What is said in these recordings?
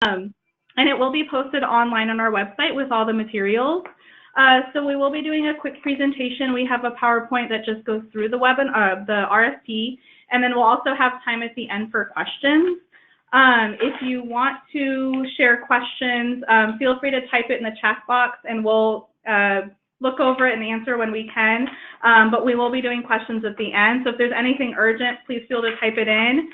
And it will be posted online on our website with all the materials. So we will be doing a quick presentation. We have a PowerPoint that just goes through the the RFP, and then we'll also have time at the end for questions. If you want to share questions, feel free to type it in the chat box, and we'll look over it and answer when we can. But we will be doing questions at the end. So if there's anything urgent, please feel to type it in.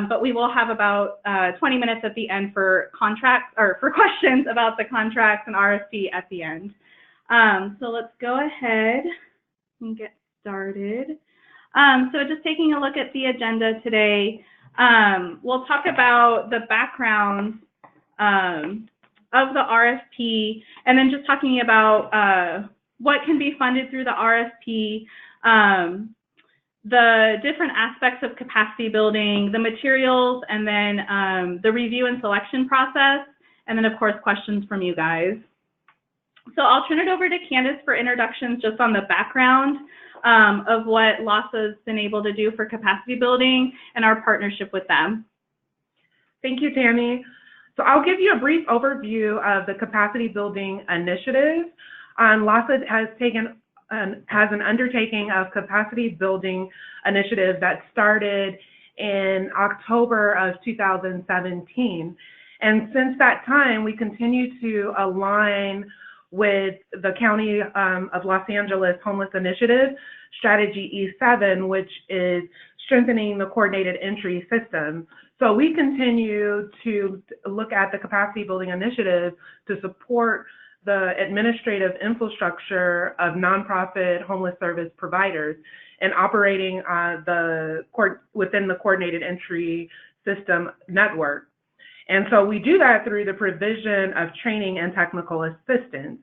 But we will have about 20 minutes at the end for contracts or for questions about the contracts and RFP at the end. So let's go ahead and get started. So just taking a look at the agenda today, we'll talk about the background of the RFP, and then just talking about what can be funded through the RFP, the different aspects of capacity building, the materials, and then the review and selection process, and then of course questions from you guys. So I'll turn it over to Candace for introductions just on the background of what LAHSA has been able to do for capacity building and our partnership with them. Thank you, Tammy. So I'll give you a brief overview of the capacity building initiative. LAHSA has an undertaking of capacity building initiative that started in October of 2017. And since that time, we continue to align with the County of Los Angeles Homeless Initiative, Strategy E7, which is strengthening the coordinated entry system. So we continue to look at the capacity building initiative to support the administrative infrastructure of nonprofit homeless service providers and operating within the coordinated entry system network. And so we do that through the provision of training and technical assistance.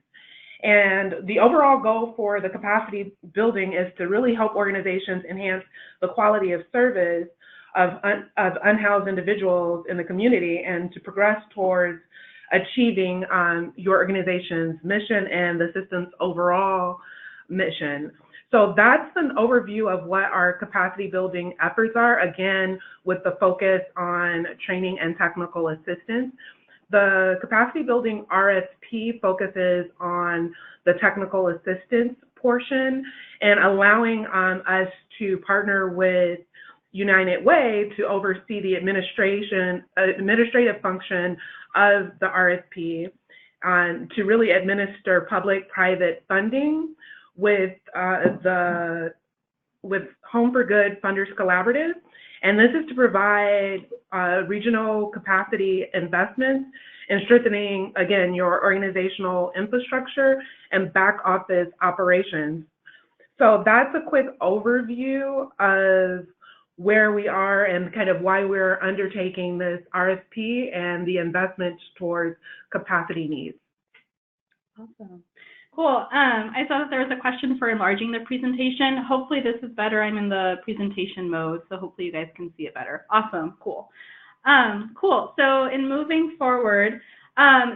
And the overall goal for the capacity building is to really help organizations enhance the quality of service of unhoused individuals in the community and to progress towards achieving your organization's mission and the system's overall mission. So that's an overview of what our capacity building efforts are, again, with the focus on training and technical assistance. The capacity building RFP focuses on the technical assistance portion and allowing us to partner with United Way to oversee the administrative function of the RFP to really administer public-private funding with Home for Good Funders Collaborative. And this is to provide regional capacity investments and strengthening, again, your organizational infrastructure and back office operations. So that's a quick overview of where we are and kind of why we're undertaking this RFP and the investments towards capacity needs. Awesome. Cool. I saw that there was a question for enlarging the presentation. Hopefully this is better. I'm in the presentation mode, so hopefully you guys can see it better. Awesome. Cool. Cool. So in moving forward,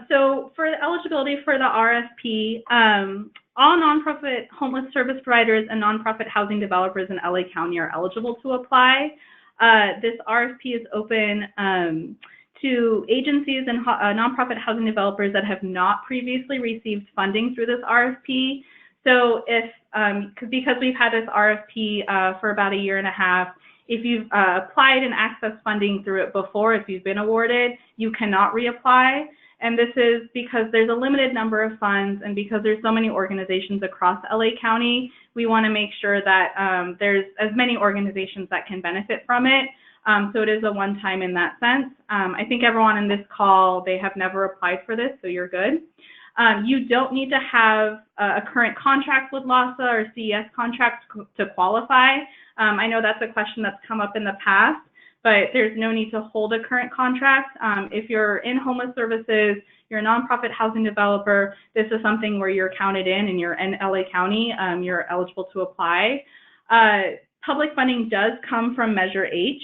so for the eligibility for the RFP, all nonprofit homeless service providers and nonprofit housing developers in LA County are eligible to apply. This RFP is open to agencies and nonprofit housing developers that have not previously received funding through this RFP. So if, because we've had this RFP for about 1.5 years, if you've applied and accessed funding through it before, if you've been awarded, you cannot reapply. And this is because there's a limited number of funds, and because there's so many organizations across LA County, we want to make sure that there's as many organizations that can benefit from it. So it is a one-time in that sense. I think everyone in this call, they have never applied for this, so you're good. You don't need to have a current contract with LAHSA or CES contracts to qualify. I know that's a question that's come up in the past, but there's no need to hold a current contract. If you're in homeless services, you're a nonprofit housing developer, this is something where you're counted in and you're in LA County, you're eligible to apply. Public funding does come from Measure H.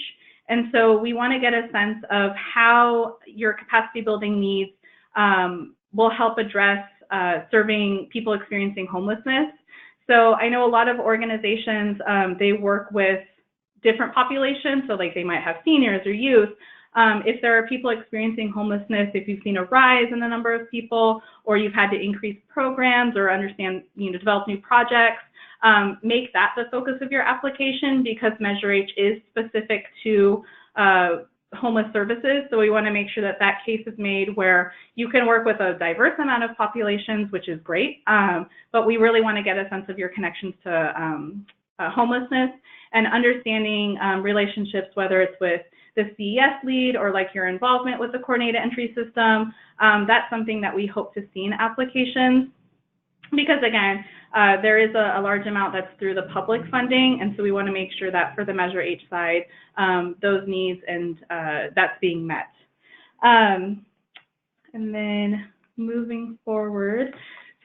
And so we want to get a sense of how your capacity building needs will help address serving people experiencing homelessness. So I know a lot of organizations, they work with different populations. So like they might have seniors or youth, If there are people experiencing homelessness, if you've seen a rise in the number of people, or you've had to increase programs or develop new projects, make that the focus of your application, because Measure H is specific to homeless services. So we want to make sure that that case is made where you can work with a diverse amount of populations, which is great, but we really want to get a sense of your connections to homelessness and understanding relationships, whether it's with the CES lead or like your involvement with the coordinated entry system. That's something that we hope to see in applications, because again, there is a large amount that's through the public funding, and so we want to make sure that for the Measure H side, those needs and that's being met. And then moving forward,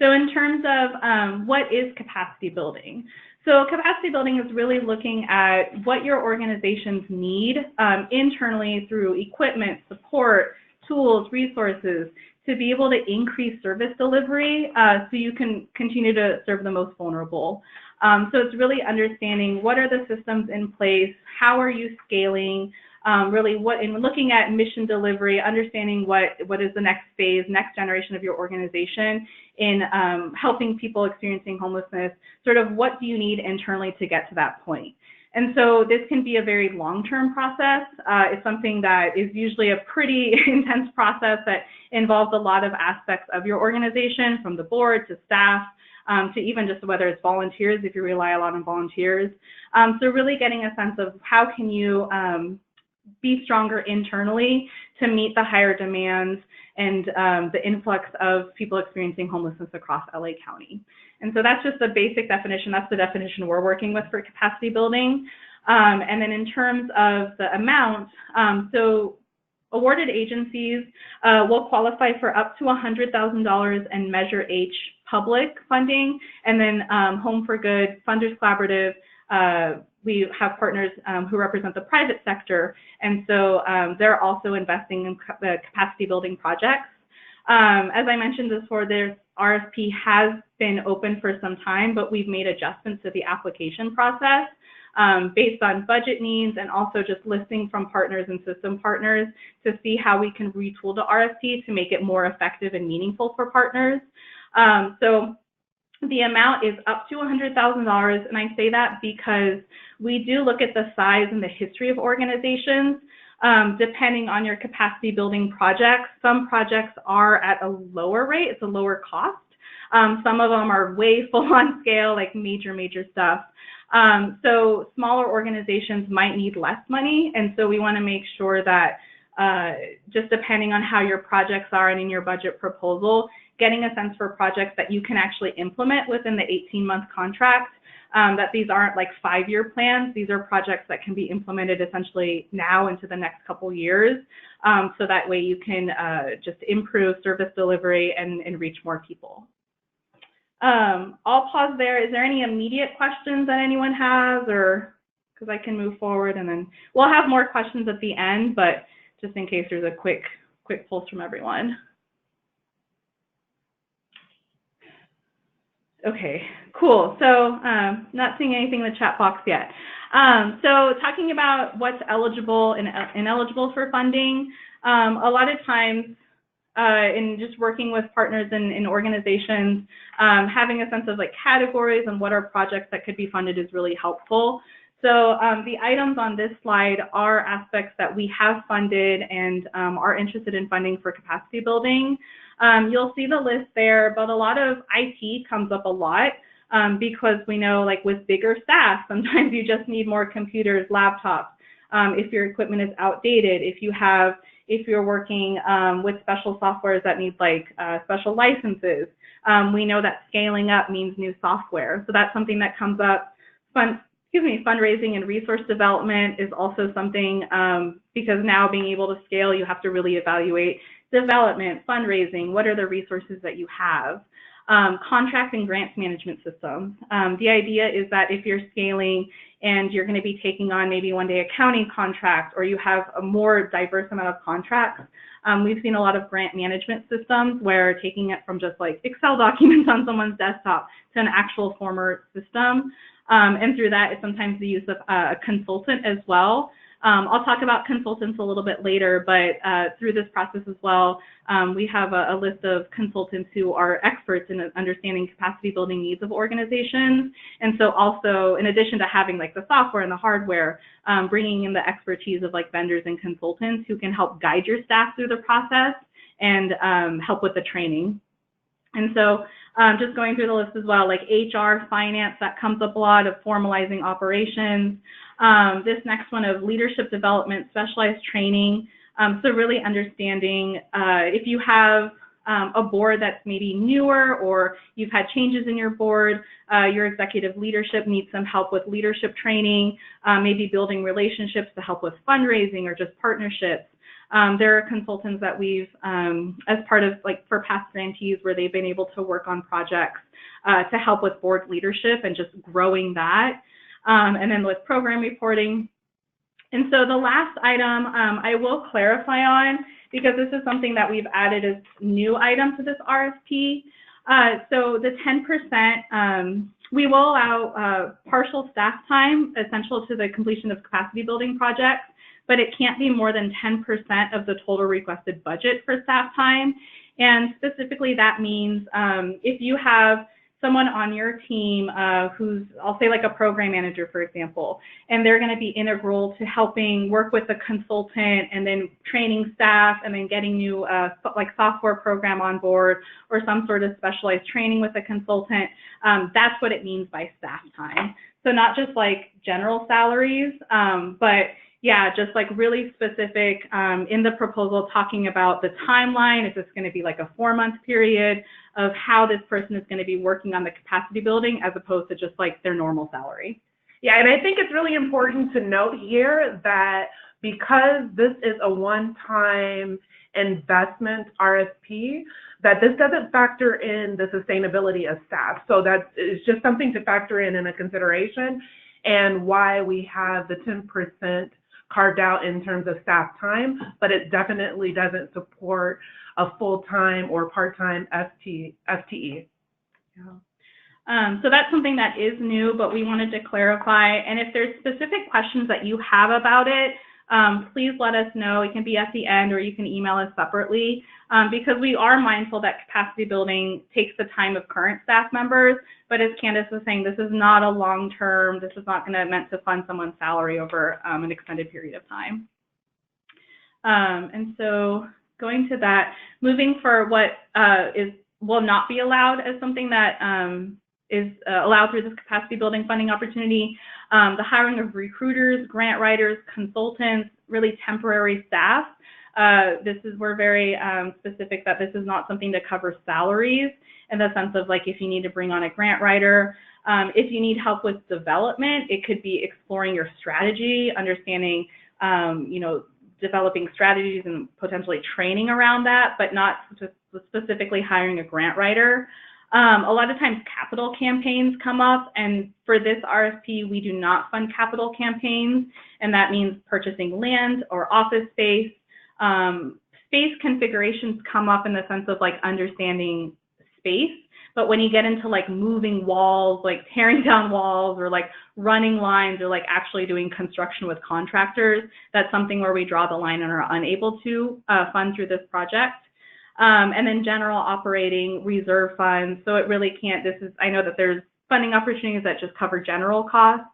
so in terms of what is capacity building? So capacity building is really looking at what your organizations need internally through equipment, support, tools, resources, to be able to increase service delivery so you can continue to serve the most vulnerable. So it's really understanding what are the systems in place, how are you scaling, really in looking at mission delivery, understanding what is the next phase, next generation of your organization in helping people experiencing homelessness, sort of what do you need internally to get to that point. And so this can be a very long-term process. It's something that is usually a pretty intense process that involves a lot of aspects of your organization, from the board to staff, to even just whether it's volunteers, if you rely a lot on volunteers. So really getting a sense of how can you be stronger internally to meet the higher demands and the influx of people experiencing homelessness across LA County. And so that's just the basic definition. That's the definition we're working with for capacity building. And then in terms of the amount, so awarded agencies will qualify for up to $100,000 in Measure H public funding, and then Home for Good, Funders Collaborative, we have partners who represent the private sector, and so they're also investing in capacity building projects. As I mentioned before, there's RFP has been open for some time, but we've made adjustments to the application process based on budget needs and also just listening from partners and system partners to see how we can retool the RFP to make it more effective and meaningful for partners. So the amount is up to $100,000, and I say that because we do look at the size and the history of organizations. Depending on your capacity building projects, some projects are at a lower rate, it's a lower cost. Some of them are way full on scale, like major stuff. So smaller organizations might need less money, and so we want to make sure that just depending on how your projects are and in your budget proposal, getting a sense for projects that you can actually implement within the 18-month contract, that these aren't like 5-year plans. These are projects that can be implemented essentially now into the next couple years. So that way you can just improve service delivery and reach more people. I'll pause there. Is there any immediate questions that anyone has, or because I can move forward and then we'll have more questions at the end, but just in case there's a quick pulse from everyone. Okay, cool. So not seeing anything in the chat box yet. So talking about what's eligible and ineligible for funding, a lot of times in just working with partners in organizations, having a sense of like categories and what are projects that could be funded is really helpful. So the items on this slide are aspects that we have funded and are interested in funding for capacity building. You'll see the list there, but a lot of IT comes up a lot because we know, like with bigger staff, sometimes you just need more computers, laptops. If your equipment is outdated, if you're working with special softwares that need like special licenses, we know that scaling up means new software. So that's something that comes up. Fundraising and resource development is also something because now being able to scale, you have to really evaluate development, fundraising, what are the resources that you have, contract and grants management systems. The idea is that if you're scaling and you're going to be taking on maybe one day a county contract, or you have a more diverse amount of contracts, we've seen a lot of grant management systems where taking it from just like Excel documents on someone's desktop to an actual former system. And through that, it's sometimes the use of a consultant as well. I'll talk about consultants a little bit later, but through this process as well, we have a list of consultants who are experts in understanding capacity building needs of organizations. And so also, in addition to having like the software and the hardware, bringing in the expertise of like vendors and consultants who can help guide your staff through the process and help with the training. And so just going through the list as well, like HR, finance, that comes up a lot, of formalizing operations. This next one of leadership development, specialized training. So really understanding if you have a board that's maybe newer or you've had changes in your board, your executive leadership needs some help with leadership training, maybe building relationships to help with fundraising or just partnerships. There are consultants that we've, as part of like for past grantees where they've been able to work on projects to help with board leadership and just growing that. And then with program reporting. And so the last item I will clarify on, because this is something that we've added as new item to this RFP. So the 10%, we will allow partial staff time essential to the completion of capacity building projects, but it can't be more than 10% of the total requested budget for staff time. And specifically that means if you have someone on your team who's, I'll say like a program manager, for example, and they're going to be integral to helping work with the consultant and then training staff and then getting new like software program on board or some sort of specialized training with a consultant, that's what it means by staff time. So not just like general salaries, but yeah, just like really specific in the proposal talking about the timeline, if it's going to be like a 4-month period of how this person is going to be working on the capacity building as opposed to just like their normal salary. Yeah, and I think it's really important to note here that because this is a one-time investment RFP, that this doesn't factor in the sustainability of staff. So that is just something to factor in a consideration, and why we have the 10% carved out in terms of staff time, but it definitely doesn't support a full-time or part-time FTE. Yeah. So that's something that is new, but we wanted to clarify. And if there's specific questions that you have about it, please let us know. It can be at the end or you can email us separately because we are mindful that capacity building takes the time of current staff members. But as Candace was saying, this is not a long-term, this is not meant to fund someone's salary over an extended period of time. And so going to that, moving for what will not be allowed as something that is allowed through this capacity building funding opportunity, the hiring of recruiters, grant writers, consultants, really temporary staff. We're very specific that this is not something to cover salaries in the sense of like if you need to bring on a grant writer, if you need help with development, it could be exploring your strategy, understanding, developing strategies and potentially training around that, but not just specifically hiring a grant writer. A lot of times capital campaigns come up, and for this RFP, we do not fund capital campaigns, and that means purchasing land or office space. Space configurations come up in the sense of like understanding space, but when you get into like moving walls, like tearing down walls or like running lines or like actually doing construction with contractors, that's something where we draw the line and are unable to fund through this project. And then general operating reserve funds. So it really can't, I know that there's funding opportunities that just cover general costs.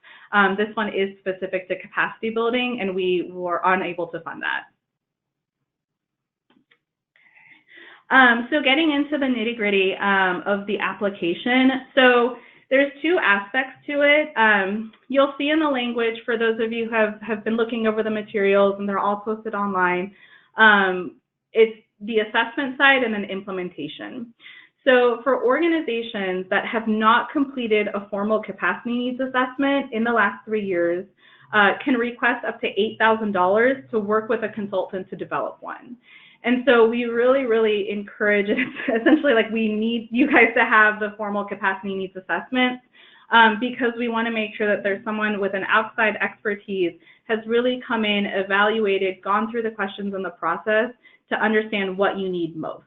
This one is specific to capacity building and we were unable to fund that. So getting into the nitty-gritty of the application. So there's two aspects to it. You'll see in the language, for those of you who have been looking over the materials, and they're all posted online, it's the assessment side and then implementation. So for organizations that have not completed a formal capacity needs assessment in the last 3 years, can request up to $8,000 to work with a consultant to develop one. And so we really, really encourage it. Essentially, like we need you guys to have the formal capacity needs assessments because we want to make sure that there's someone with an outside expertise has really come in, evaluated, gone through the questions in the process to understand what you need most.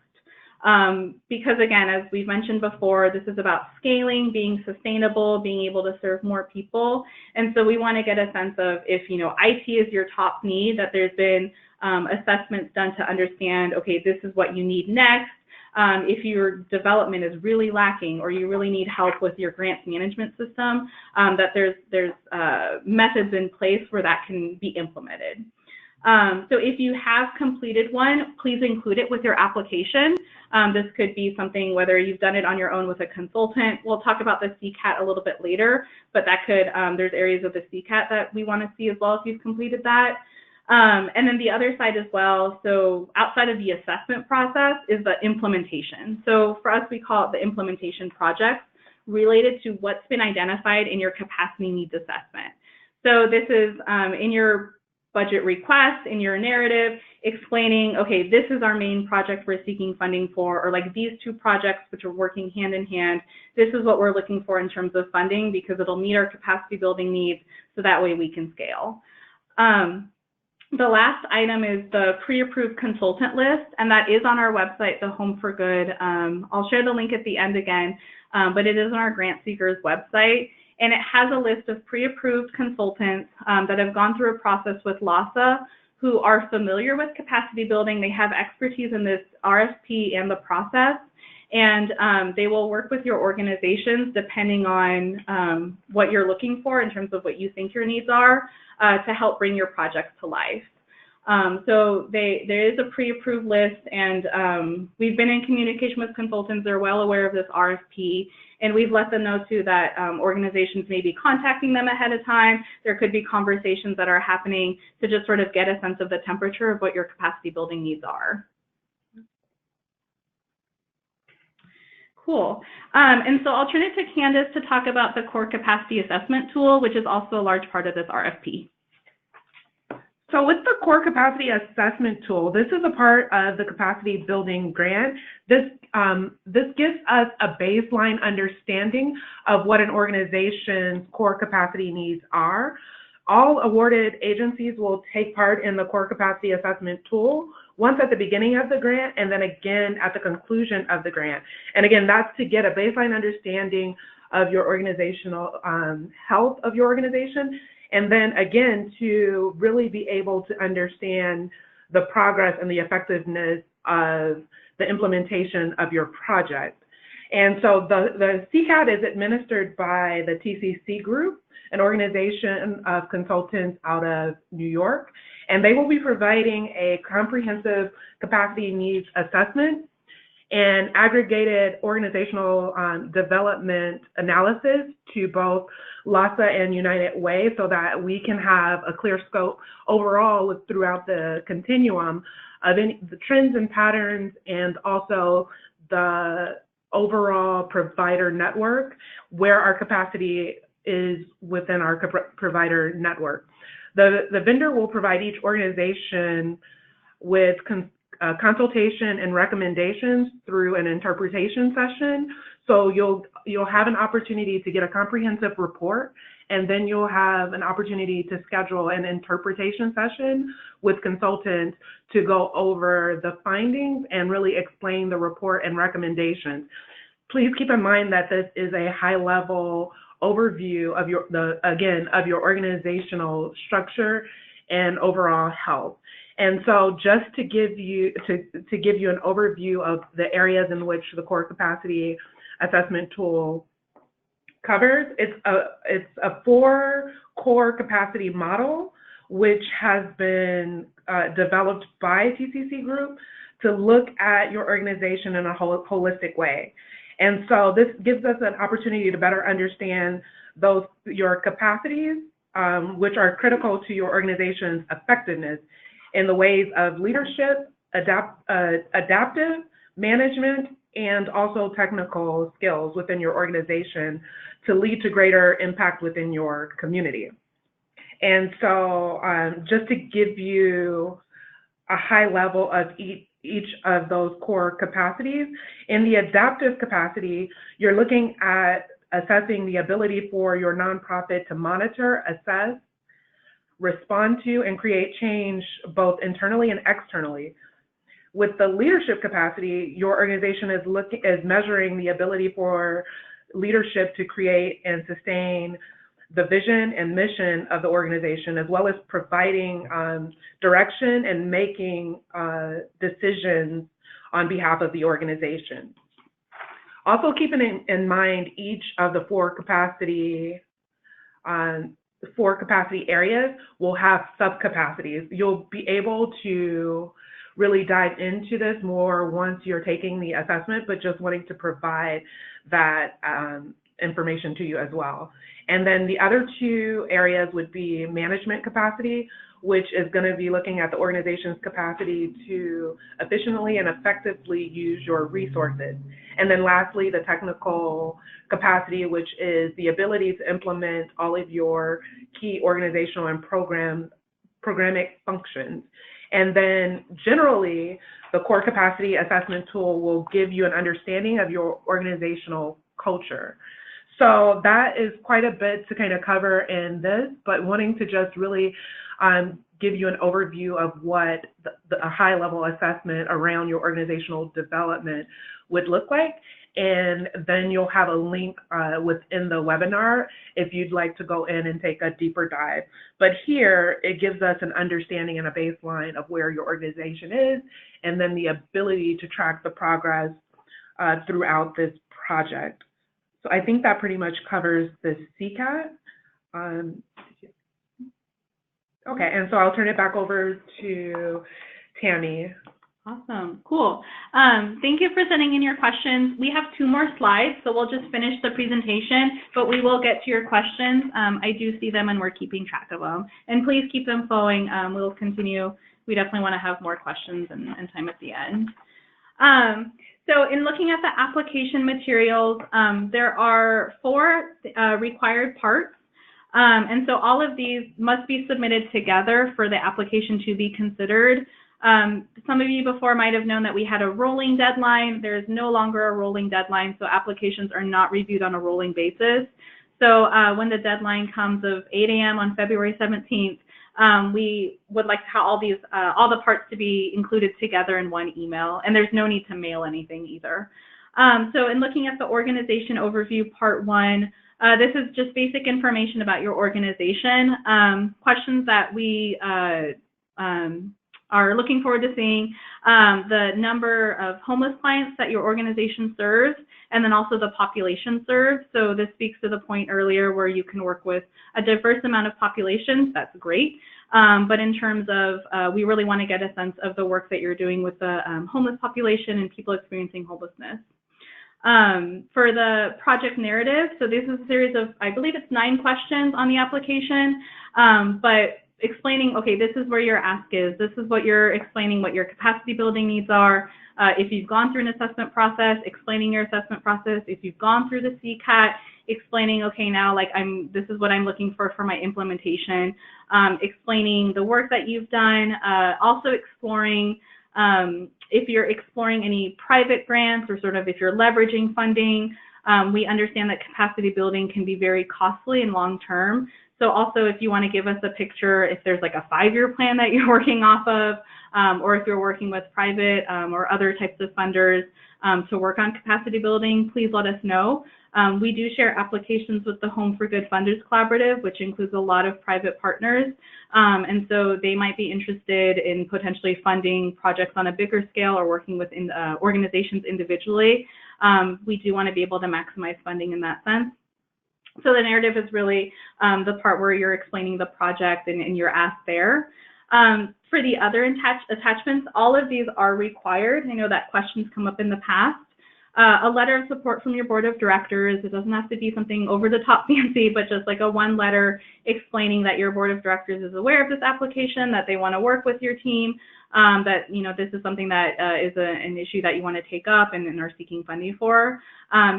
Because again, as we've mentioned before, this is about scaling, being sustainable, being able to serve more people. And so we want to get a sense of if, IT is your top need, that there's been assessments done to understand, okay, this is what you need next. If your development is really lacking or you really need help with your grants management system, that there's methods in place where that can be implemented. So if you have completed one, please include it with your application. This could be something, whether you've done it on your own with a consultant. We'll talk about the CCAT a little bit later, but that could, there's areas of the CCAT that we want to see as well if you've completed that. And then the other side as well, so outside of the assessment process is the implementation. So for us, we call it the implementation projects related to what's been identified in your capacity needs assessment. So this is in your budget request, in your narrative, explaining, okay, this is our main project we're seeking funding for, or like these two projects which are working hand in hand, this is what we're looking for in terms of funding because it'll meet our capacity building needs so that way we can scale. The last item is the pre-approved consultant list, and that is on our website, the Home for Good. I'll share the link at the end again, but it is on our grant seekers website, and it has a list of pre-approved consultants that have gone through a process with LAHSA who are familiar with capacity building. They have expertise in this RFP and the process, and they will work with your organizations depending on what you're looking for in terms of what you think your needs are to help bring your projects to life. So there is a pre-approved list, and we've been in communication with consultants. They're well aware of this RFP, and we've let them know too that organizations may be contacting them ahead of time. There could be conversations that are happening to just sort of get a sense of the temperature of what your capacity building needs are. Cool. And so I'll turn it to Candace to talk about the core capacity assessment tool, which is also a large part of this RFP. So with the core capacity assessment tool, this is a part of the capacity building grant. This gives us a baseline understanding of what an organization's core capacity needs are. All awarded agencies will take part in the core capacity assessment tool, once at the beginning of the grant and then again at the conclusion of the grant. And again, that's to get a baseline understanding of your organizational health of your organization, and then again to really be able to understand the progress and the effectiveness of the implementation of your project. And so the CCAT is administered by the TCC Group, an organization of consultants out of New York, and they will be providing a comprehensive capacity needs assessment and aggregated organizational development analysis to both LAHSA and United Way so that we can have a clear scope overall throughout the continuum of the trends and patterns, and also the overall provider network where our capacity is within our provider network. The vendor will provide each organization with consultation and recommendations through an interpretation session. So you'll have an opportunity to get a comprehensive report, and then you'll have an opportunity to schedule an interpretation session with consultants to go over the findings and really explain the report and recommendations. Please keep in mind that this is a high-level overview of your organizational structure and overall health. And so just to give you an overview of the areas in which the core capacity assessment tool covers, it's a 4 core capacity model which has been developed by TCC Group to look at your organization in a holistic way. And so this gives us an opportunity to better understand your capacities, which are critical to your organization's effectiveness in the ways of leadership, adaptive management, and also technical skills within your organization to lead to greater impact within your community. And so just to give you a high level of each of those core capacities, in the adaptive capacity, you're looking at assessing the ability for your nonprofit to monitor, assess, respond to, and create change both internally and externally. with the leadership capacity, your organization is measuring the ability for leadership to create and sustain the vision and mission of the organization, as well as providing direction and making decisions on behalf of the organization. Also keeping in mind each of the four capacity areas will have subcapacities. You'll be able to really dive into this more once you're taking the assessment, but just wanting to provide that information to you as well. And then the other two areas would be management capacity, which is going to be looking at the organization's capacity to efficiently and effectively use your resources. And then lastly, the technical capacity, which is the ability to implement all of your key organizational and programmatic functions. And then generally, the core capacity assessment tool will give you an understanding of your organizational culture. So that is quite a bit to kind of cover in this, but wanting to just really give you an overview of what a high-level assessment around your organizational development would look like. And then you'll have a link within the webinar if you'd like to go in and take a deeper dive. But here, it gives us an understanding and a baseline of where your organization is, and then the ability to track the progress throughout this project. So I think that pretty much covers the CCAT. Okay, and so I'll turn it back over to Tammy. Awesome, cool. Thank you for sending in your questions. We have 2 more slides, so we'll just finish the presentation, but we will get to your questions. I do see them and we're keeping track of them. And please keep them flowing. We'll continue. We definitely want to have more questions and time at the end. So in looking at the application materials, there are 4 required parts. And so all of these must be submitted together for the application to be considered. Some of you before might have known that we had a rolling deadline. There is no longer a rolling deadline, so applications are not reviewed on a rolling basis. So when the deadline comes of 8 a.m. on February 17th, we would like to have all the parts to be included together in one email, and there's no need to mail anything either. So in looking at the organization overview, part 1, this is just basic information about your organization, questions that we are looking forward to seeing, the number of homeless clients that your organization serves, and then also the population served. So this speaks to the point earlier where you can work with a diverse amount of populations. That's great. But in terms of, we really want to get a sense of the work that you're doing with the homeless population and people experiencing homelessness. For the project narrative, so this is a series of, I believe it's 9 questions on the application, but explaining, okay, this is where your ask is, this is what you're explaining, what your capacity building needs are. If you've gone through an assessment process, explaining your assessment process. If you've gone through the CCAT, explaining, okay, now like this is what I'm looking for my implementation. Explaining the work that you've done. Also exploring if you're exploring any private grants or sort of if you're leveraging funding. We understand that capacity building can be very costly and long-term. So also if you want to give us a picture, if there's like a 5-year plan that you're working off of, or if you're working with private or other types of funders to work on capacity building, please let us know. We do share applications with the Home for Good Funders Collaborative, which includes a lot of private partners. And so they might be interested in potentially funding projects on a bigger scale or working with organizations individually. We do want to be able to maximize funding in that sense. So the narrative is really the part where you're explaining the project and your ask there. For the other attachments, all of these are required. I know that questions come up in the past. A letter of support from your board of directors. It doesn't have to be something over the top fancy, but just like a 1 letter explaining that your board of directors is aware of this application, that they want to work with your team, that this is something that is an issue that you want to take up and are seeking funding for.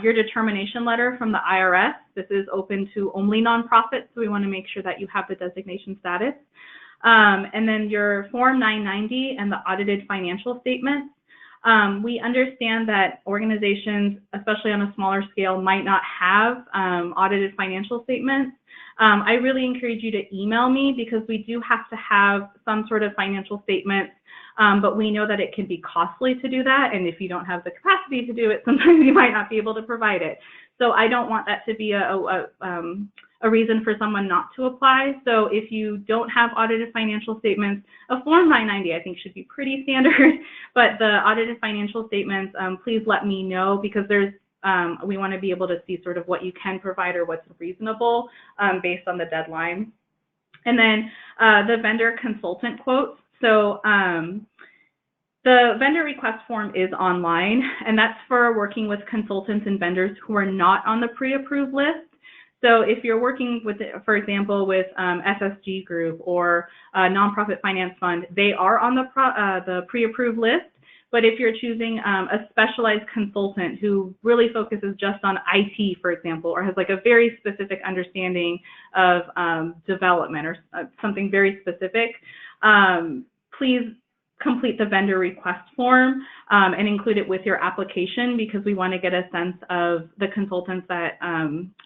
Your determination letter from the IRS. This is open to only nonprofits, so we want to make sure that you have the designation status. And then your Form 990 and the audited financial statements. We understand that organizations, especially on a smaller scale, might not have audited financial statements. I really encourage you to email me because we do have to have some sort of financial statements but we know that it can be costly to do that, and if you don't have the capacity to do it, sometimes you might not be able to provide it. So I don't want that to be a reason for someone not to apply. So if you don't have audited financial statements, a Form 990 I think should be pretty standard, but the audited financial statements, please let me know, because we want to be able to see sort of what you can provide or what's reasonable based on the deadline. And then the vendor consultant quotes. So the vendor request form is online, and that's for working with consultants and vendors who are not on the pre-approved list. So if you're working with, for example, with SSG Group or Nonprofit Finance Fund, they are on the pre-approved list. But if you're choosing a specialized consultant who really focuses just on IT, for example, or has like a very specific understanding of development or something very specific, please complete the vendor request form and include it with your application, because we want to get a sense of the consultants that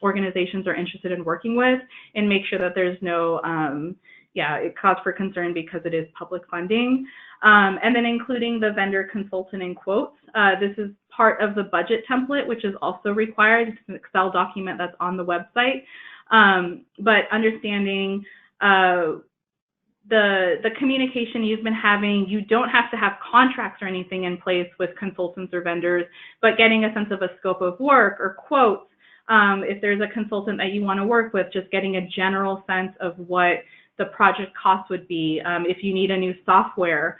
organizations are interested in working with, and make sure that there's no cause for concern because it is public funding. And then including the vendor consultant in quotes. This is part of the budget template, which is also required. It's an Excel document that's on the website. But understanding the communication you've been having, you don't have to have contracts or anything in place with consultants or vendors, but getting a sense of a scope of work or quotes. If there's a consultant that you want to work with, just getting a general sense of what the project cost would be. If you need a new software,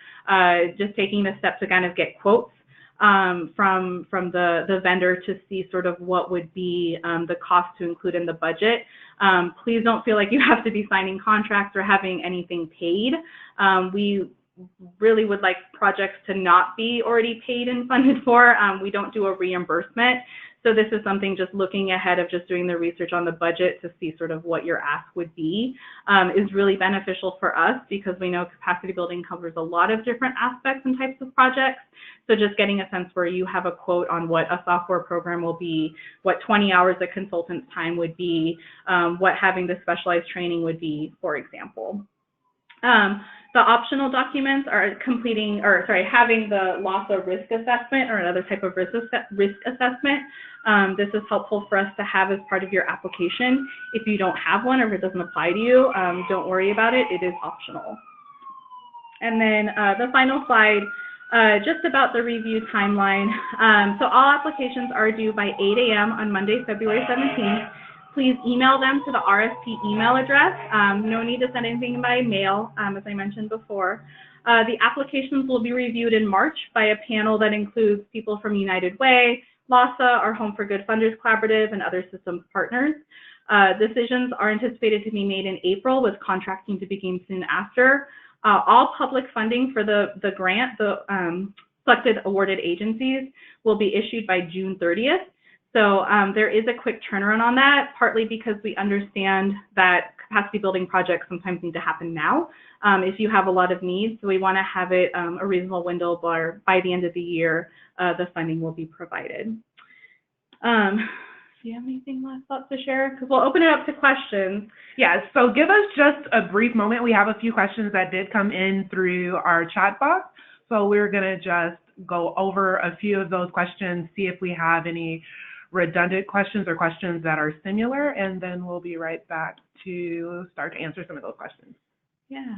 just taking the steps to kind of get quotes from the vendor to see sort of what would be the cost to include in the budget. Please don't feel like you have to be signing contracts or having anything paid. We really would like projects to not be already paid and funded for. We don't do a reimbursement. So this is something just looking ahead of just doing the research on the budget to see sort of what your ask would be is really beneficial for us, because we know capacity building covers a lot of different aspects and types of projects. So just getting a sense where you have a quote on what a software program will be, what 20 hours of consultant's time would be, what having the specialized training would be, for example. The optional documents are having the LAHSA risk assessment or another type of risk assessment. This is helpful for us to have as part of your application. If you don't have one or if it doesn't apply to you, don't worry about it. It is optional. And then the final slide, just about the review timeline. So all applications are due by 8 a.m. on Monday, February 17th. Please email them to the RFP email address. No need to send anything by mail, as I mentioned before. The applications will be reviewed in March by a panel that includes people from United Way, LAHSA, our Home for Good Funders Collaborative, and other systems partners. Decisions are anticipated to be made in April, with contracting to begin soon after. All public funding for the grant, the selected awarded agencies, will be issued by June 30th. So there is a quick turnaround on that, partly because we understand that capacity building projects sometimes need to happen now if you have a lot of needs. So we want to have it a reasonable window by the end of the year, the funding will be provided. Do you have anything last thoughts to share? Because we'll open it up to questions. Yes, so give us just a brief moment. We have a few questions that did come in through our chat box. So we're going to just go over a few of those questions, see if we have any redundant questions or questions that are similar, and then we'll be right back to start to answer some of those questions. Yeah.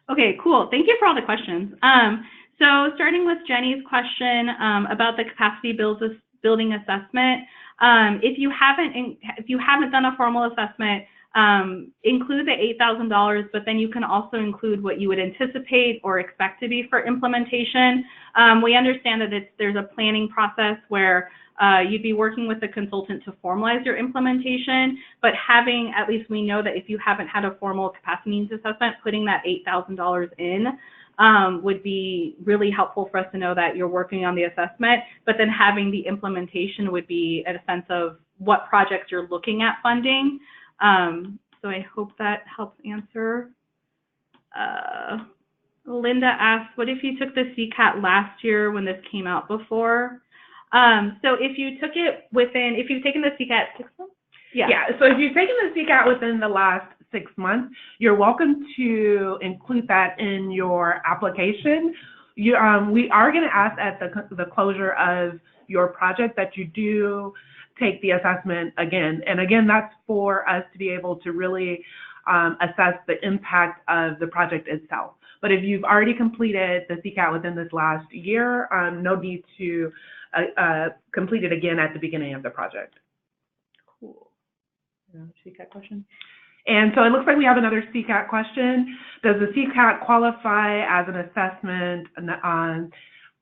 Okay, cool. Thank you for all the questions. So starting with Jenny's question about the capacity building assessment, if you haven't done a formal assessment, include the $8,000, but then you can also include what you would anticipate or expect to be for implementation. We understand that there's a planning process where you'd be working with the consultant to formalize your implementation, but having, at least we know that if you haven't had a formal capacity needs assessment, putting that $8,000 in would be really helpful for us to know that you're working on the assessment, but then having the implementation would be a sense of what projects you're looking at funding. So I hope that helps answer. Linda asked, what if you took the CCAT last year when this came out before? So if you took it within, if you've taken the CCAT 6 months? Yeah, so if you've taken the CCAT within the last 6 months, you're welcome to include that in your application. We are going to ask at the closure of your project that you do take the assessment again. And again, that's for us to be able to really assess the impact of the project itself. But if you've already completed the CCAT within this last year, no need to complete it again at the beginning of the project. Cool. CCAT question. And so it looks like we have another CCAT question. Does the CCAT qualify as an assessment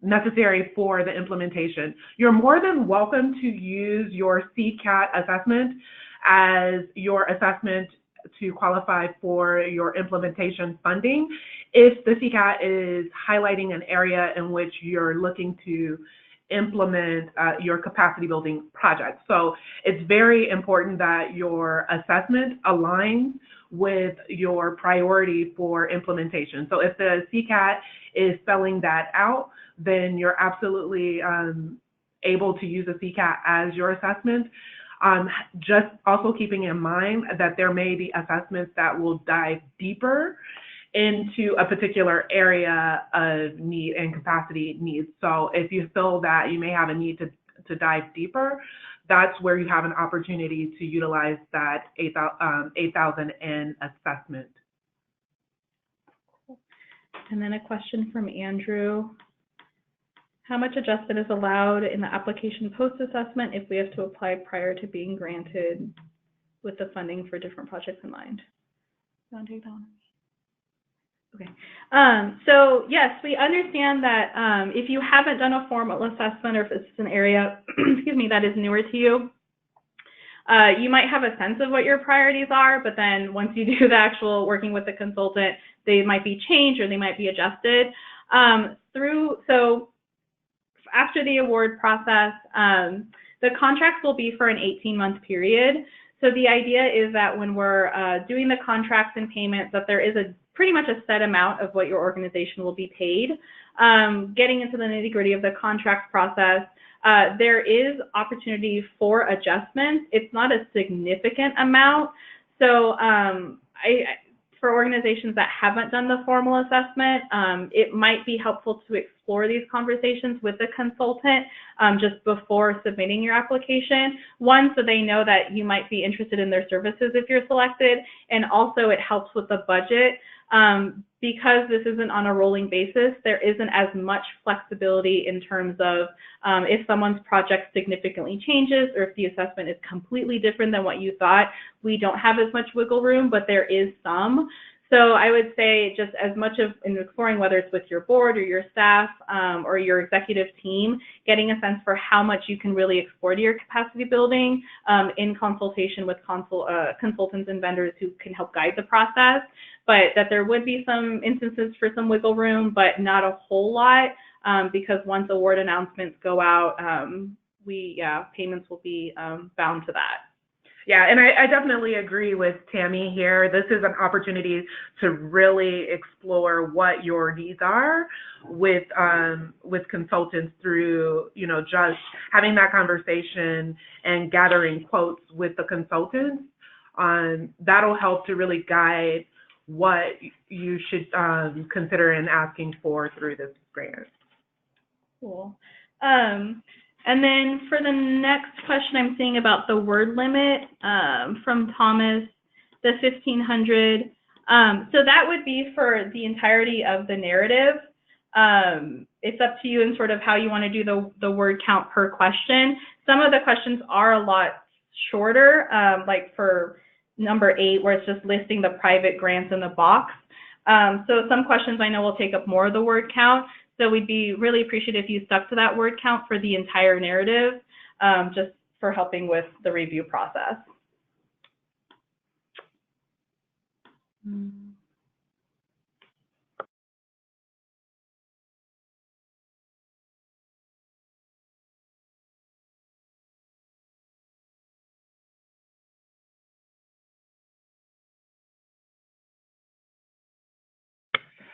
necessary for the implementation? You're more than welcome to use your CCAT assessment as your assessment to qualify for your implementation funding if the CCAT is highlighting an area in which you're looking to implement your capacity building project. So it's very important that your assessment aligns with your priority for implementation. So if the CCAT is spelling that out, then you're absolutely able to use a CCAT as your assessment. Just also keeping in mind that there may be assessments that will dive deeper into a particular area of need and capacity needs. So if you feel that you may have a need to dive deeper, that's where you have an opportunity to utilize that 8,000 in assessment. And then a question from Andrew. How much adjustment is allowed in the application post-assessment if we have to apply prior to being granted with the funding for different projects in mind? You want to take that one? Okay. So yes, we understand that if you haven't done a formal assessment or if it's an area, excuse me, that is newer to you, you might have a sense of what your priorities are, but then once you do the actual working with the consultant, they might be changed or they might be adjusted. So after the award process, the contracts will be for an 18-month period. So the idea is that when we're doing the contracts and payments, that there is pretty much a set amount of what your organization will be paid. Getting into the nitty-gritty of the contract process, there is opportunity for adjustments. It's not a significant amount. So for organizations that haven't done the formal assessment, it might be helpful to explore these conversations with the consultant just before submitting your application. One, so they know that you might be interested in their services if you're selected, and also it helps with the budget. Because this isn't on a rolling basis, there isn't as much flexibility in terms of if someone's project significantly changes or if the assessment is completely different than what you thought, we don't have as much wiggle room, but there is some. So I would say just as much of in exploring whether it's with your board or your staff or your executive team, getting a sense for how much you can really explore to your capacity building in consultation with consultants and vendors who can help guide the process, but that there would be some instances for some wiggle room, but not a whole lot because once award announcements go out, payments will be bound to that. Yeah, and I definitely agree with Tammy here. This is an opportunity to really explore what your needs are with consultants through, just having that conversation and gathering quotes with the consultants. That'll help to really guide what you should consider in asking for through this grant. Cool. And then for the next question, I'm seeing about the word limit from Thomas, the 1,500. So that would be for the entirety of the narrative. It's up to you and sort of how you want to do the word count per question. Some of the questions are a lot shorter, like for number 8, where it's just listing the private grants in the box. So some questions I know will take up more of the word count. So we'd be really appreciative if you stuck to that word count for the entire narrative. just for helping with the review process.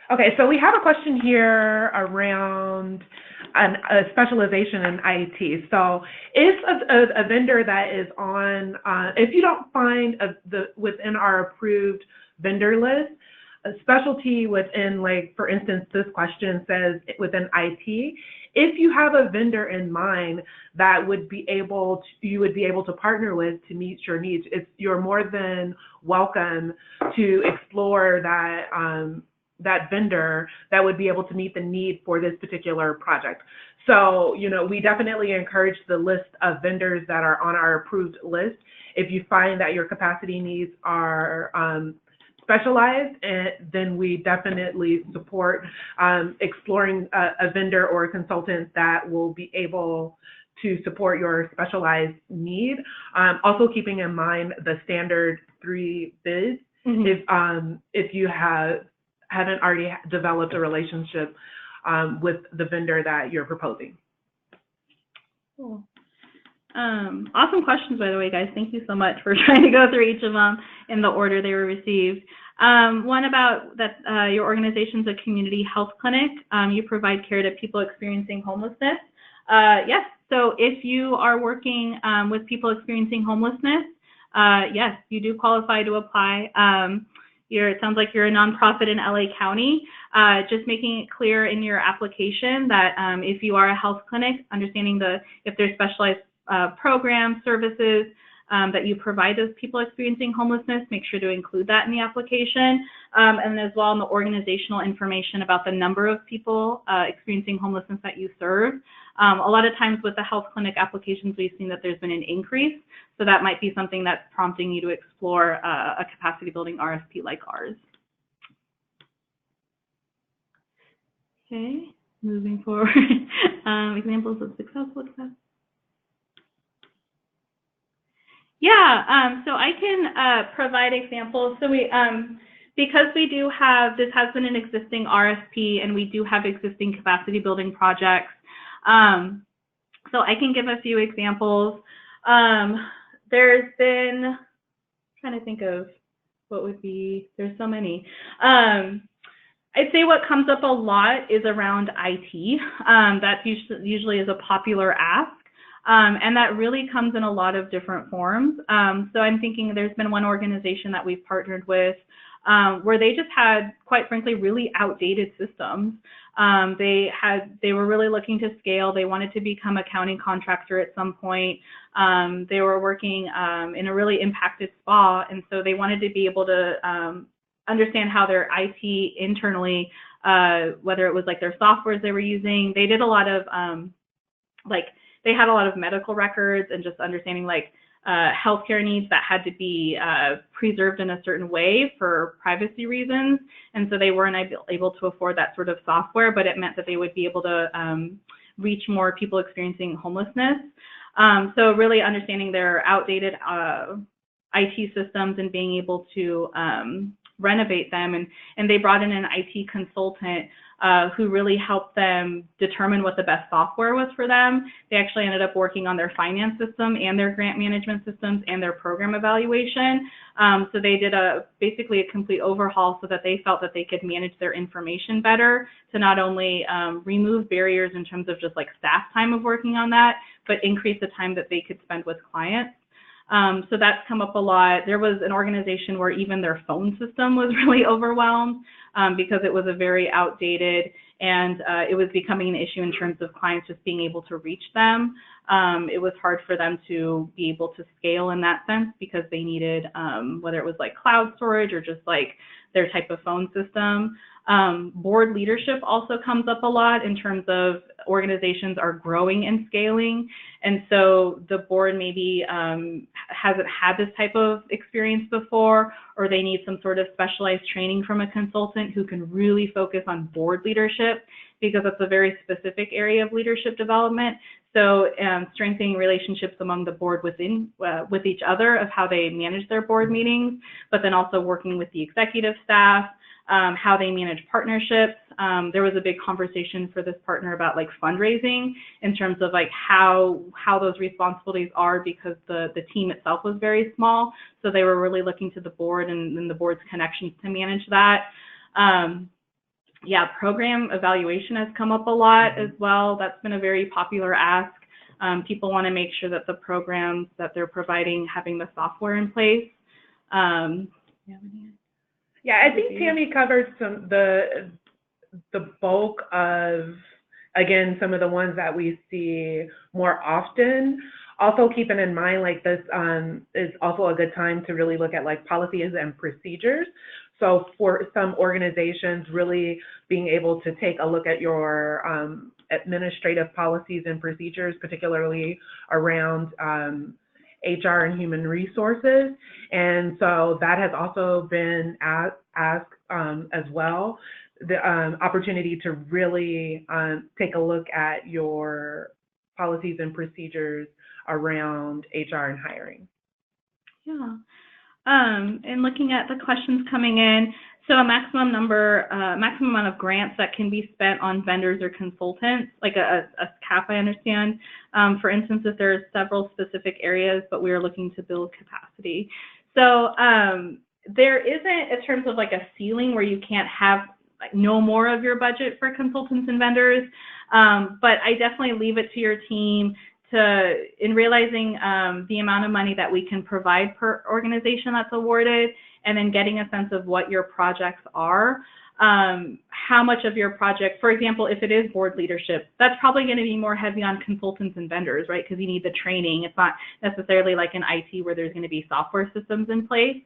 Okay, so we have a question here around a specialization in IT. So if a vendor that is on, if you don't find within our approved vendor list, a specialty within, like, for instance, this question says within IT, if you have a vendor in mind that you would be able to partner with to meet your needs, you're more than welcome to explore that vendor that would be able to meet the need for this particular project. So, you know, we definitely encourage the list of vendors that are on our approved list. If you find that your capacity needs are specialized, then we definitely support exploring a vendor or a consultant that will be able to support your specialized need. Also keeping in mind the standard 3 bids. If you haven't already developed a relationship with the vendor that you're proposing. Cool. Awesome questions, by the way, guys. Thank you so much for trying to go through each of them in the order they were received. One about that your organization's a community health clinic. You provide care to people experiencing homelessness. Yes, so if you are working with people experiencing homelessness, yes, you do qualify to apply. It sounds like you're a nonprofit in LA County. Just making it clear in your application that if you are a health clinic, understanding if there's specialized programs, services that you provide those people experiencing homelessness, make sure to include that in the application. And as well in the organizational information about the number of people experiencing homelessness that you serve. A lot of times with the health clinic applications, we've seen that there's been an increase. So that might be something that's prompting you to explore a capacity building RFP like ours. Okay, moving forward. Examples of successful success. Yeah, so I can provide examples. So because we do have, this has been an existing RFP and we do have existing capacity building projects. So I can give a few examples. There's been, I'm trying to think of what would be, there's so many. I'd say what comes up a lot is around IT. That usually is a popular ask. And that really comes in a lot of different forms. So I'm thinking there's been one organization that we've partnered with where they just had, quite frankly, really outdated systems. They were really looking to scale. They wanted to become a county contractor at some point. They were working in a really impacted spa, and so they wanted to be able to understand how their IT internally, whether it was like their softwares they were using. They did a lot of they had a lot of medical records and just understanding like healthcare needs that had to be preserved in a certain way for privacy reasons. And so they weren't able to afford that sort of software, but it meant that they would be able to reach more people experiencing homelessness. So really understanding their outdated IT systems and being able to renovate them. And they brought in an IT consultant who really helped them determine what the best software was for them. They actually ended up working on their finance system and their grant management systems and their program evaluation. So they did basically a complete overhaul so that they felt that they could manage their information better to not only remove barriers in terms of just like staff time of working on that, but increase the time that they could spend with clients. So that's come up a lot. There was an organization where even their phone system was really overwhelmed because it was a very outdated and it was becoming an issue in terms of clients just being able to reach them. It was hard for them to be able to scale in that sense because they needed, whether it was like cloud storage or just like their type of phone system. Board leadership also comes up a lot in terms of organizations are growing and scaling. And so the board maybe hasn't had this type of experience before, or they need some sort of specialized training from a consultant who can really focus on board leadership because it's a very specific area of leadership development. So strengthening relationships among the board with each other of how they manage their board meetings, but then also working with the executive staff, how they manage partnerships. There was a big conversation for this partner about like fundraising in terms of like how those responsibilities are, because the team itself was very small. So they were really looking to the board and the board's connections to manage that. Yeah, program evaluation has come up a lot as well. That's been a very popular ask. People want to make sure that the programs that they're providing having the software in place. Yeah, I think Tammy covered the bulk of, again, some of the ones that we see more often. Also keeping in mind, like this is also a good time to really look at like policies and procedures. So for some organizations, really being able to take a look at your administrative policies and procedures, particularly around HR and human resources. And so that has also been asked as well, the opportunity to really take a look at your policies and procedures around HR and hiring. Yeah. And looking at the questions coming in, so a maximum amount of grants that can be spent on vendors or consultants, like a cap, I understand. For instance, if there's several specific areas, but we are looking to build capacity. So there isn't, in terms of like a ceiling where you can't have like no more of your budget for consultants and vendors, but I definitely leave it to your team in realizing the amount of money that we can provide per organization that's awarded, and then getting a sense of what your projects are, how much of your project, for example, if it is board leadership, that's probably going to be more heavy on consultants and vendors, right? Because you need the training. It's not necessarily like in IT where there's going to be software systems in place.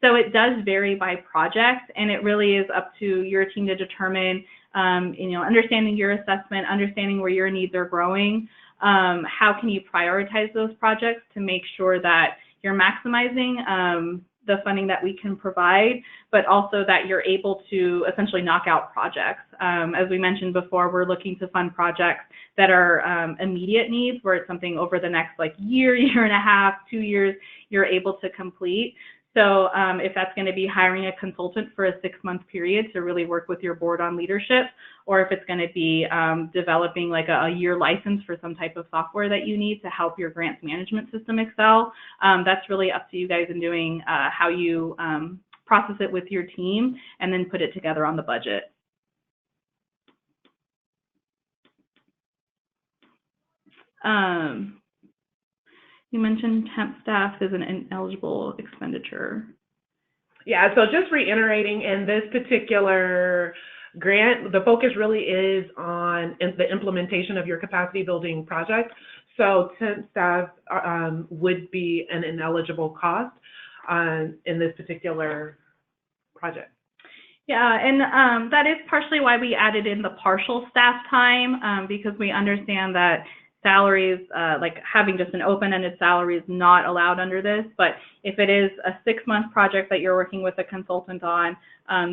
So it does vary by project, and it really is up to your team to determine, understanding your assessment, understanding where your needs are growing. How can you prioritize those projects to make sure that you're maximizing the funding that we can provide, but also that you're able to essentially knock out projects. As we mentioned before, we're looking to fund projects that are immediate needs, where it's something over the next like year and a half, 2 years, you're able to complete. So if that's going to be hiring a consultant for a 6-month period to really work with your board on leadership, or if it's going to be developing like a year license for some type of software that you need to help your grants management system excel, that's really up to you guys in doing how you process it with your team and then put it together on the budget. You mentioned temp staff is an ineligible expenditure. Yeah, so just reiterating, in this particular grant, the focus really is on the implementation of your capacity building project. So temp staff would be an ineligible cost in this particular project. Yeah, and that is partially why we added in the partial staff time, because we understand that salaries, like having just an open-ended salary is not allowed under this, but if it is a 6-month project that you're working with a consultant on,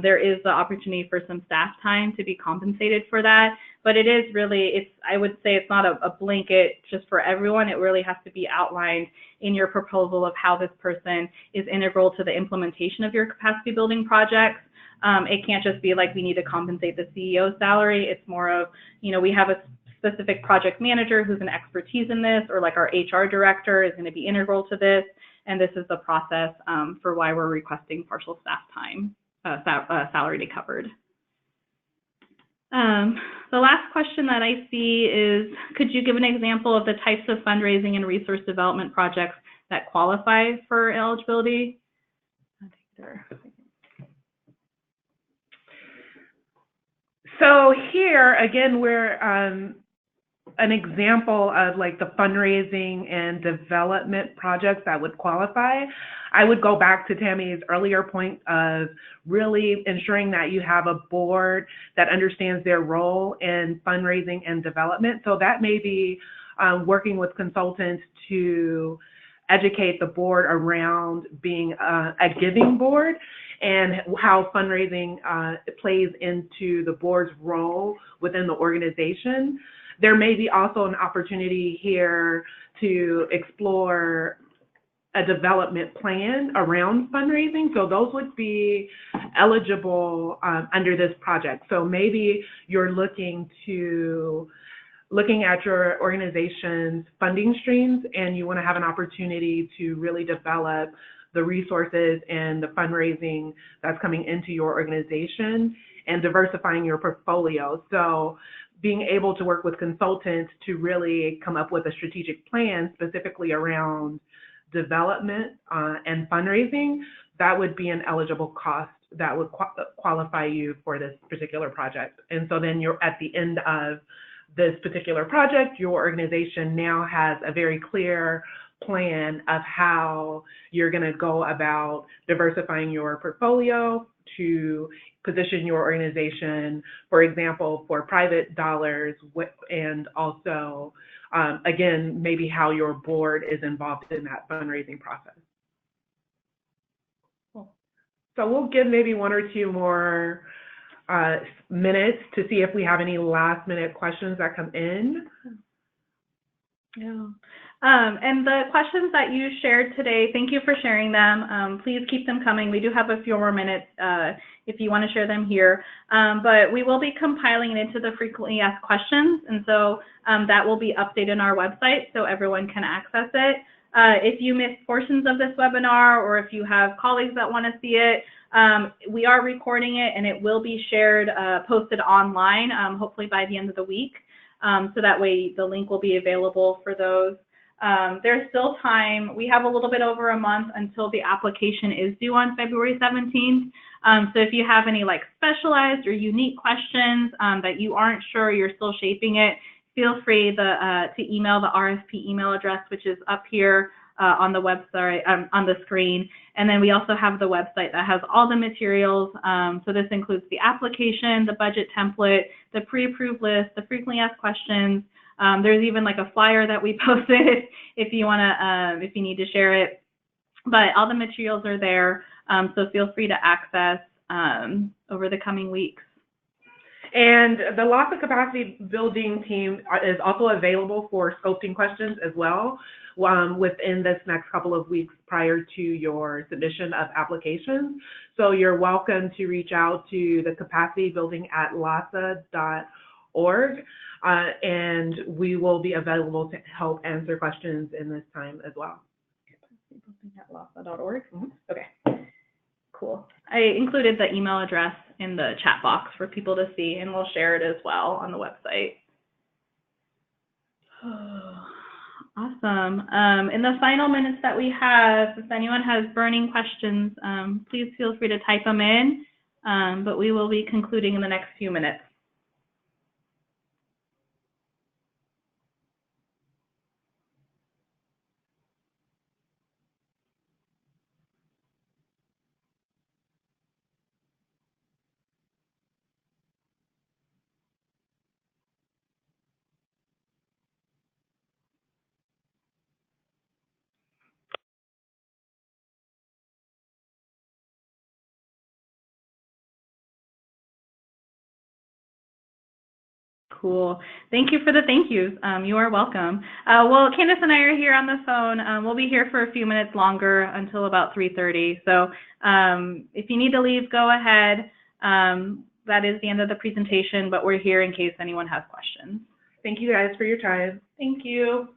there is the opportunity for some staff time to be compensated for that. But it is really, I would say it's not a blanket just for everyone. It really has to be outlined in your proposal of how this person is integral to the implementation of your capacity building projects. It can't just be like we need to compensate the CEO's salary. It's more of, we have a specific project manager who's an expertise in this, or like our HR director is going to be integral to this, and this is the process for why we're requesting partial staff time, salary to be covered. The last question that I see is, could you give an example of the types of fundraising and resource development projects that qualify for eligibility? So here, again, we're an example of like the fundraising and development projects that would qualify. I would go back to Tammy's earlier point of really ensuring that you have a board that understands their role in fundraising and development. So that may be working with consultants to educate the board around being a giving board. and how fundraising plays into the board's role within the organization. There may be also an opportunity here to explore a development plan around fundraising. So those would be eligible under this project. So maybe you're looking at your organization's funding streams, and you want to have an opportunity to really develop the resources and the fundraising that's coming into your organization and diversifying your portfolio. So being able to work with consultants to really come up with a strategic plan specifically around development and fundraising, that would be an eligible cost that would qualify you for this particular project. And so then you're at the end of this particular project, your organization now has a very clear plan of how you're going to go about diversifying your portfolio to position your organization, for example, for private dollars, and also, again, maybe how your board is involved in that fundraising process. Cool. So we'll give maybe 1 or 2 more minutes to see if we have any last minute questions that come in. Yeah. And the questions that you shared today, thank you for sharing them. Please keep them coming. We do have a few more minutes if you want to share them here. But we will be compiling it into the frequently asked questions, and so that will be updated on our website so everyone can access it. If you missed portions of this webinar, or if you have colleagues that want to see it, we are recording it, and it will be shared, posted online, hopefully by the end of the week. So that way the link will be available for those. There's still time. We have a little bit over a month until the application is due on February 17th. So if you have any like specialized or unique questions that you aren't sure, you're still shaping it, feel free to email the RFP email address, which is up here on the website, on the screen. And then we also have the website that has all the materials. So this includes the application, the budget template, the pre-approved list, the frequently asked questions. There's even like a flyer that we posted if you want to, if you need to share it. But all the materials are there, so feel free to access over the coming weeks. And the LAHSA Capacity Building team is also available for scoping questions as well within this next couple of weeks prior to your submission of applications. So you're welcome to reach out to the Capacity Building at LAHSA.org. And we will be available to help answer questions in this time as well. At LAHSA.org. Okay, cool. I included the email address in the chat box for people to see, and we'll share it as well on the website. Awesome. In the final minutes that we have, if anyone has burning questions, please feel free to type them in, but we will be concluding in the next few minutes. Cool. Thank you for the thank yous. You are welcome. Well, Candace and I are here on the phone. We'll be here for a few minutes longer until about 3:30. So if you need to leave, go ahead. That is the end of the presentation, but we're here in case anyone has questions. Thank you guys for your time. Thank you.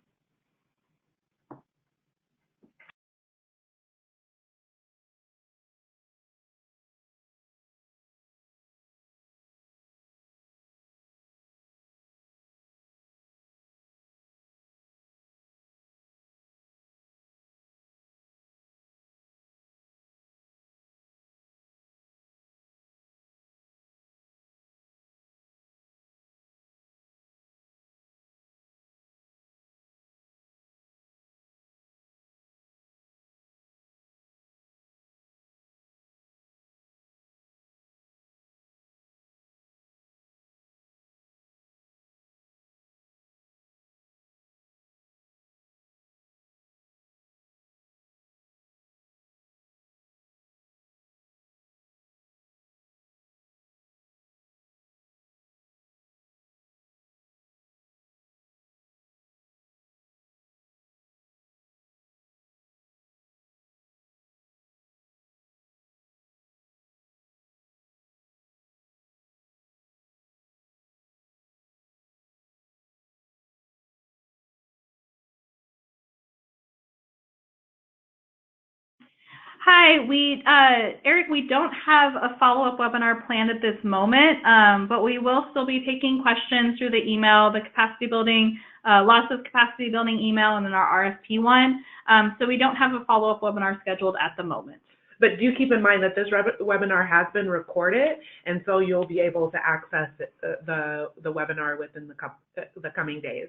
Hi, Eric, we don't have a follow-up webinar planned at this moment, but we will still be taking questions through the email, the capacity building, LAHSA's capacity building email, and then our RFP one. So we don't have a follow-up webinar scheduled at the moment. But do keep in mind that this webinar has been recorded, and so you'll be able to access the webinar within the coming days.